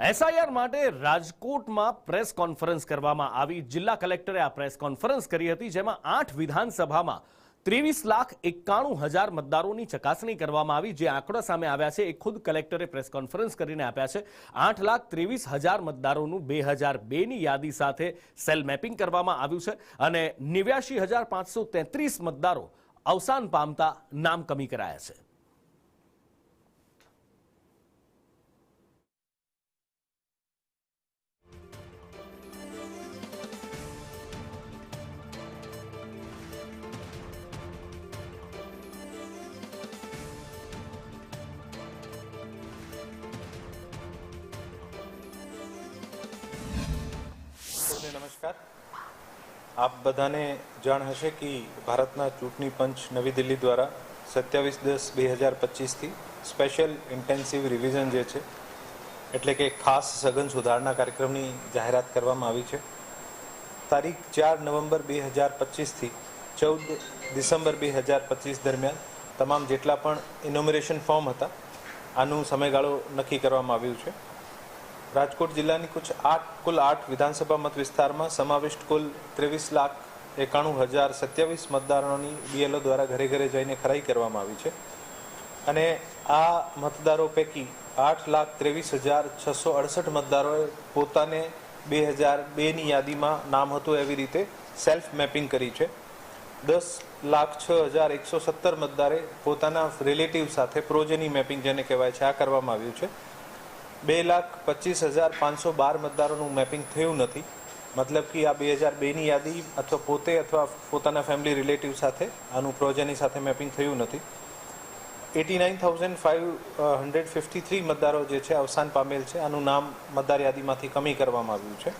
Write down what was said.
SIR માટે રાજકોટમાં press conference કરવામાં આવી। જિલ્લા કલેક્ટરે આ પ્રેસ કોન્ફરન્સ કરી હતી, જેમાં 8 વિધાનસભામાં 23,91,000 મતદારોની ચકાસણી કરવામાં આવી। જે આંકડા સામે આવ્યા છે એ ખુદ કલેક્ટરે પ્રેસ કોન્ફરન્સ કરીને આપ્યા છે। 8,23,000 મતદારોનું 2002ની યાદી સાથે સેલ મેપિંગ કરવામાં આવ્યું છે અને 89,533 મતદારો અવસાન પામતા નામ કમી કરાયા છે। नमस्कार। आप बधाने जाण हशे कि भारतना चूंटणी पंच नवी दिल्ली द्वारा 27/10/2025 थी स्पेशल इंटेन्सिव रिविजन जे छे एटले के खास सघन सुधारणा कार्यक्रमनी जाहेरात करवामां आवी छे। तारीख 4 नवंबर 2025 थी 14 डिसेम्बर 2025 दरमियान तमाम जेटला पण इनोमरेशन फॉर्म हता आनु समयगाळो नक्की करवामां आव्युं छे। राजकोट जिल्लानी कुल 8 विधानसभा मत विस्तार में समाविष्ट कुल 23,91,027 मतदारों बीएलओ द्वारा घरे घरे जाइने खराई करवामां आवी छे अने आ मतदारों पैकी 8,23,668 मतदारोए पोताने 2002 यादी में नाम हतुं एवी रीते सेल्फ मैपिंग करी छे। 10,06,117 मतदारे पोताना रिलेटिव साथे प्रोजेनी मैपिंग जेने कहेवाय छे आ करवामां आव्युं छे। 2,25,512 मतदारों मैपिंग थयुं नथी, मतलब कि आ 2002 यादी अथवा पोते अथवा पोताना फैमिली रिलेटिव साथे आनु प्रोजेनी साथे मैपिंग थयुं नथी। 89,553 मतदारों जे छे अवसान पामेल छे, आनु नाम मतदार यादीमांथी कमी करवामां आव्युं छे।